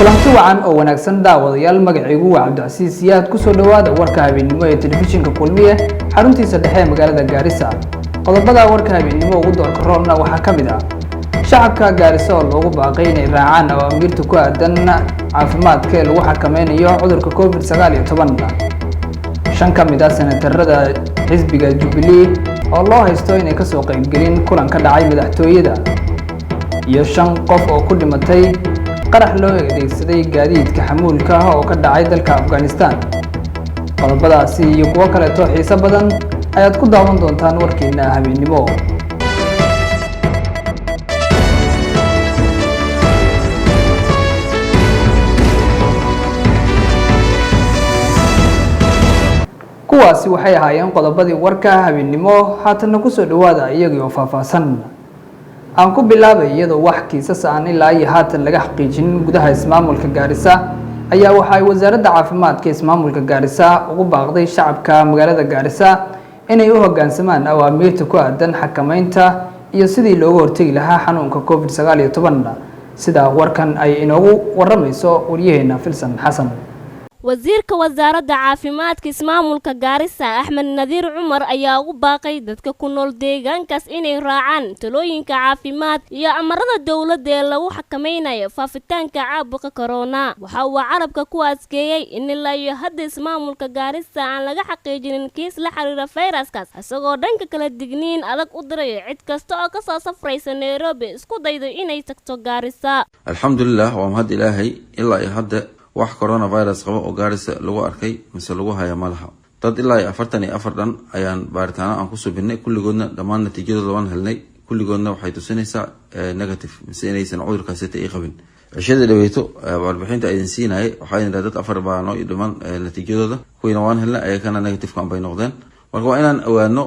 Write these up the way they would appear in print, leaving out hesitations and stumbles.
kulanti wacan oo wanaagsan daawadayaal magacaygu waa Cabdicasiis Siyaad ku soo dhawaada warka habeenimo ee telefishinka Kulmiye xaruntiisa dhexe ee magaalada Garissa. Qodobada warka habeenimo ugu doorka roobna waxaa ka mid ah shacabka Garissa oo loogu baaqay inay raacaan awaamirta ku aadan caafimaadka ee lagu xakameynayo cudurka COVID-19. shan ka mid ah senatarada xisbiga Jubilee oo loo haysto inay ka soo qaybgelin kulan ka dhacay madaxtooyada iyo 5 qof oo ku dhimatay qarax loo adeegsaday gaadiidka xamuulka ah oo ka dhacay dalka Afghanistan. Qodobadaasi iyo kuwa kale oo xiiso badan ayaad ku daawan doontaan warkeena habeenimo. kuwaasi waxay ahaayeen qodobadii warka habeenimo haatan ku soo dhawaada iyagoo faahfaahsan. aan ku bilaabay iyadoo wax kiisas aan ilaa iyo haatan laga xaqiijin gudaha Ismamulka Garissa ayaa waxa ay wasaaradda caafimaadka Ismamulka Garissa ugu baaqday shacabka magaalada Garissa inay u hoggaansamaan awaamirta ku aadan xakameynta iyo sidii looga hortagi lahaa xanuunka COVID-19 sida warkan ay inoogu waramayso wariyaheena Filsan Xasan. wasiirka wasaaradda caafimaadka Ismamulka Garissa Ahmed Nadiir Umar ayaa ugu baaqay dadka ku nool deegaankaas inay raacaan talooyinka caafimaad iyo amarada dawladda ee lagu xakameynayo faafitaanka caabuqa corona. waxa uu carabka ku adkeeyay in ilaa iyo hadda Ismamulka Garissa aan laga xaqiijinin kiis la xiriira fayraskaas isagoo dhanka kala digniin adag u diray cid kasta oo ka soo safraysa Nairobi isku daydo inay tagto Garissa. alxamdulillah waa mahad ilaahay ilaa iyo hadda wax coronavirus qabo oo Garissa lagu arkay mise lagu haya malaha dad ilaa 44 dhan ayaan baaritaano aan ku subinay kulligoodna dhammaan natiijadooda waan helnay kulligoodna waxay tusinaysaa negative mise inaysan cudurkaasi ay qabin cishada dhaweeto warbixinta ay siinayay waxay dad 4 baa noo dhiman natiijadooda kuwiina waan helnay ayagana negative kan bay noqdeen marka waa inaan ogaano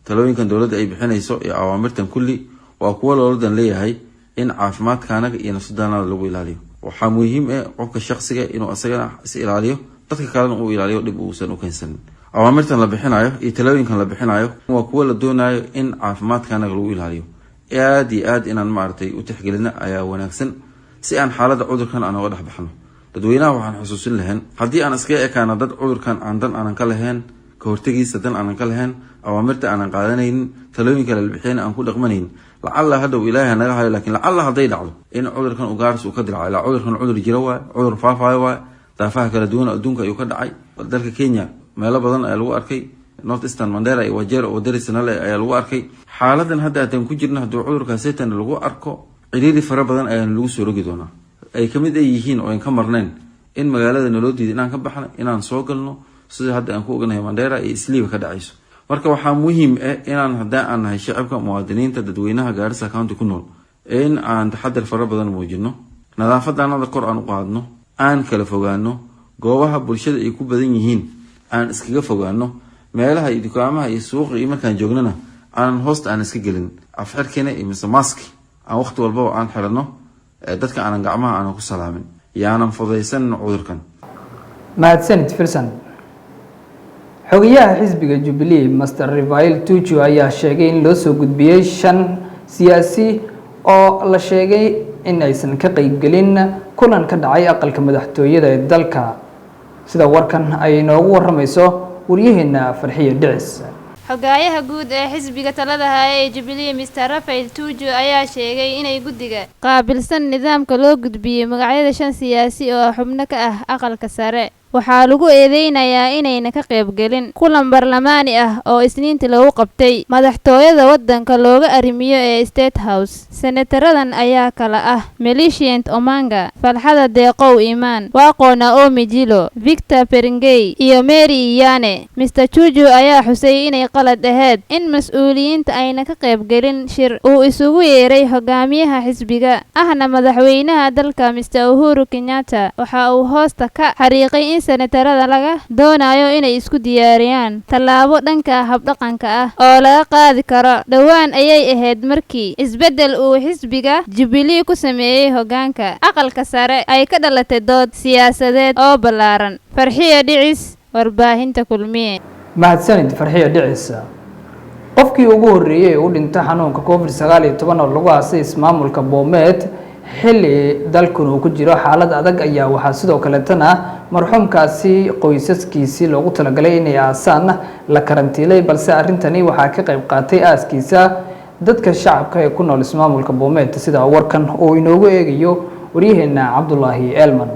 talooyinkan dawladda ay bixinayso iyo awaamirtan kulli waa kuwa loodan leeyahay in caafimaadkaanaga iyo nafsadaanada lagu ilaaliyo. waxaa muhiim ah qofka shakhsiga inuu asagana is ilaaliyo dadka kalena uu ilaaliyo dib uusan u keensan. awaamirtan la bixinayo iyo talooyinkan la bixinayo waa kuwa la doonayo in caafimaadkana lagu ilaaliyo aad inaan maartay u tixgelina ayaa wanaagsan si aan xaaladda cudurkan aan uga dhaxbaxno. dadweynaha waxaan xusuusin lahayn haddii aan iska ekaana dad cudurkan aan dan aan ka lahayn ka hortagiisa dan aan ka lahayn awaamirta aan qaadanaynin talooyinka la bixin aan ku dhaqmanayn lacalla hada ilaahay naga hayo laakiin lacalla haday dhacdo in cudurkan uu Garissa ka dilay la cudurkan cudur jira waa cudur faafaayo waa daafaha kala duwan adduunka ayuu ka dhacay dalka Kenya meelo badan ayaa lagu arkay North Eastern Mandera iyo Wajir oo darisana ayaa lagu arkay xaaladan hadda aan ku jirno haduu cudurkaasi tan lagu arko ciriiri fara badan ayaa lagu soo rogi doonaa ay kamid yihiin oo in ka marneen in magaalada naloo diiday inaan ka baxno inaan soo galno sida hadda aan ku ognahay Mandera iyo Isliiba ka dhacayso. marka waxaa muhiim ah inaan haddii aan nahay shacabka muwaadiniinta dadweynaha Garissa County ku nool in aan taxadar fara badan muujino nadaafadana kor aan u qaadno aan kala fogaano goobaha bulshada ay ku badan yihiin aan iskaga fogaano meelaha iyo dukaamaha iyo suuqa iyo markaan joognana aan hoosta aan iska gelin afxirkeena iyo mask aan waqti walba aan xirano dadka aan gacmaha aan ku salaamin yaanan fudaysan cudurkan. mahadsanid Filsan. xogayaha xisbiga Jubilee Master Rivail Tuju ayaa sheegay in loo soo gudbiyay 5 siyaasi oo la sheegay in aysan ka qaybgelin kulan ka dhacay aqalka madaxtooyada ee dalka sida warkan ay noogu waramayso wariyaheena Farxiyo Dhicis. xogayaha guud ee xisbiga talada haya ee Jubilee Mr Rivail Tuju ayaa sheegay inay guddiga qaabilsan nidaamka loo gudbiyay magacyada 5 siyaasi oo xubno ka ah aqalka sare waxaa lagu eedeynayaa inayna ka qaybgelin kulan barlamaani ah oo Isniintii lagu qabtay madaxtooyada wadanka looga arrimiyo ee State House. senataradan ayaa kala ah Millicent Omanga, Falxada Deeqow Imaan, Waaqona Omijilo, Victor Peringey iyo Mary Iyane. Mr Tuju ayaa xusay inay qalad ahayd in mas'uuliyiinta ayna ka qaybgelin shir uu isugu yeeray hogaamiyaha xisbiga ahna madaxweynaha dalka Mr Uhuru Kenyatta. waxa uu hoosta ka xariiqay in senatarada laga doonayo inay isku diyaariyaan tallaabo dhanka habdhaqanka ah oo laga qaadi karo. dhawaan ayay ahayd markii isbedel uu xisbiga Jubilee ku sameeyay hogaanka aqalka sare ay ka dhalatay dood siyaasadeed oo ballaaran. Farxiyo Dhicis, warbaahinta Kulmiye. mahadsanid Farxiyo Dhicis. qofkii ugu horeeyay u dhintay xanuunka COVID-19 oo lagu aasay Ismamulka Bomet xilli dalkan uu ku jiro xaalad adag ayaa waxaa sidoo kaleetana marxuumkaasi qoysaskiisii loogu talagalay inay aasaan la karantiilay balse arrintani waxaa ka qayb qaatay aaskiisa dadka shacabka ee ku nool ismaamulka Bomet sida warkan uu inoogu eegayo waryaheena Cabdullaahi Elman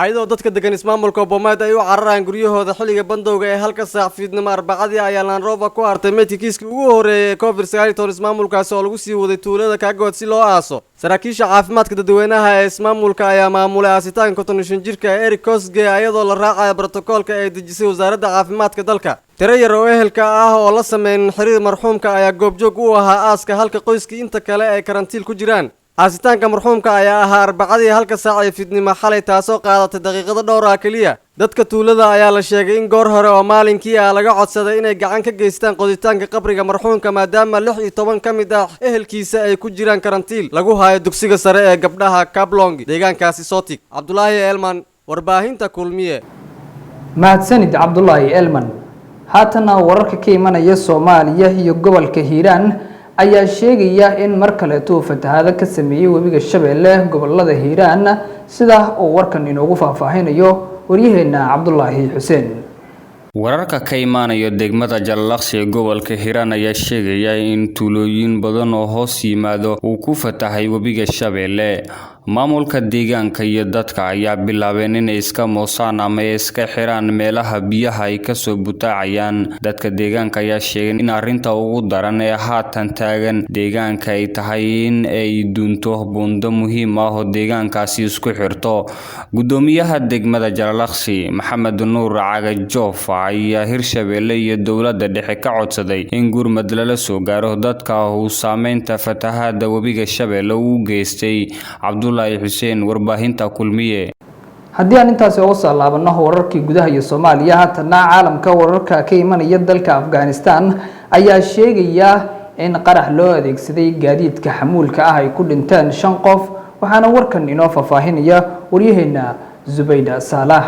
ayadoo dadka degan ismaamulka Bomet ay u cararaan guryahooda xilliga bandowga ee halka saac fiidnimo Arbacadii ayaa Land Rover ku artay meedkiiskii ugu horeeyay COVID-19 ismaamulkaas oo lagu sii waday tuulada Kaagood si loo aaso saraakiisha caafimaadka dadweynaha ee ismaamulka ayaa maamulay aasitaanka 55 jirka Eric Kosge ayadoo la raacayo borotokoolka ay dejisay wasaaradda caafimaadka dalka tiro yar oo ehelka ah oo la sameeyay xiriir marxuumka ayaa goobjoog u ahaa aaska halka qoyskii inta kale ay karantiil ku jiraan aasitaanka marxuumka ayaa ahaa Arbacadii halka saac ee fiidnimo xalay taasoo qaadatay daqiiqado dhowr ah kaliya dadka tuulada ayaa la sheegay in goor hore oo maalinkii laga codsaday inay gacan ka geystaan qoditaanka qabriga marxuumka maadaama 16 ka mid ah ehelkiisa ay ku jiraan karantiil lagu haayo dugsiga sare ee gabdhaha Kablong deegaankaasi Sotik Cabdullaahi Elman warbaahinta Kulmiye mahadsanid Cabdullaahi Elman haatana wararka ka imanaya Soomaaliya iyo gobolka Hiiraan ayaa sheegaya in mar kale uu fatahaad ka sameeyay webiga Shabeelle gobolada Hiiraan sida uu warkan inoogu faahfaahinayo waryaheena Cabdullaahi Xuseen wararka ka imaanaya degmada Jallaqsi ee gobolka Hiiraan ayaa sheegaya in tuulooyin badan oo hoos yimaado uu ku fatahay webiga Shabeelle maamulka deegaanka iyo dadka ayaa bilaabeen inay iska moosaan ama iska xiraan meelaha biyaha ay ka soo butaacayaan dadka deegaanka ayaa sheegay in arrinta ugu daran ee haatan taagan deegaanka ay tahay in ay dunto buundo muhiim ah oo deegaankaasi isku xirto gudoomiyaha degmada Jallaqsi Maxamed Nuur Caga Joof ayaa Hirshabeelle iyo dawladda dhexe ka codsaday in gurmad lala soo gaaro dadka uu saameynta fatahaada webiga Shabeelle uu geystay Xuseen warbaahinta Kulmiye haddii aan intaas uga soo laabano wararkii gudaha iyo Soomaaliya haatana caalamka wararka ka imanaya dalka Afghanistan ayaa sheegaya in qarax loo adeegsaday gaadiidka xamuulka ah ay ku dhinteen 5 qof waxaana warkan inoo faahfaahinaya waryaheena Zubayda Salah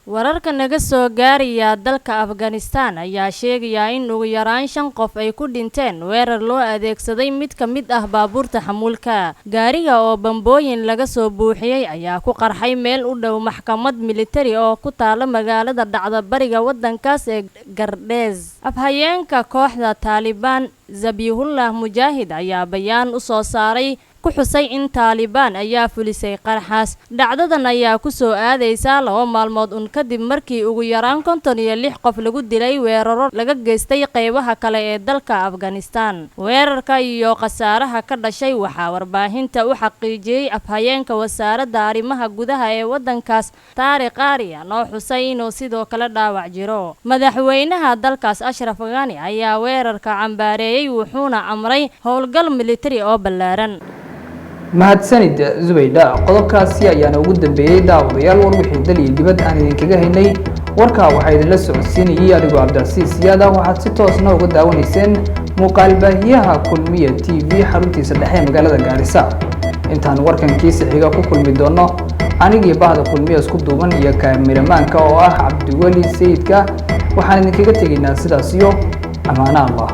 wararka naga soo gaaraya dalka Afghanistan ayaa sheegaya in ugu yaraan 5 qof ay ku dhinteen weerar loo adeegsaday mid ka mid ah baabuurta xamuulka gaariga oo bambooyin laga soo buuxiyay ayaa ku qarxay meel u dhow maxkamad military oo ku taala magaalada dhacda bariga wadankaas ee Gardez afhayeenka kooxda Taliban Zabihullah Mujahid ayaa bayaan u soo saaray ku xusay in Taliban ayaa fulisay qarxaas dhacdadan ayaa ku soo aadaysa 2 maalmood kadib markii ugu yaraan 56 qof lagu dilay weeraro laga geystay qaybaha kale ee dalka Afghanistan weerarka iyo khasaaraha ka dhashay waxa warbaahinta u xaqiijiyay afhayeenka wasaaradda arrimaha gudaha ee wadankaas Tariq Ariya noo xusay inuu sidoo kale dhaawac jiro madaxweynaha dalkaas Ashraf Ghani ayaa weerarka cambaareeyay wuxuuna amray howlgal military oo ballaaran mahadsanid Zubayda qodobkaasi ayaana ugu dambeeyay daawadayaal war wixii daliyay dibad aan idinkaga haynay warka waxa idinla socodsiinayay adigoo Cabdicasiis Siyaada waxaad si toosna uga daawanayseen muuqaal baahiyaha Kulmiye TV xaruntiisa dhexe magaalada Garissa intaan warkankiisa xiga ku kulmi doono anigii baahda Kulmiye isku duuban iyo kaamiramanka oo ah Cabdiwali Sayidka waxaan idinkaga tegaynaa sidaas iyo amaana Allah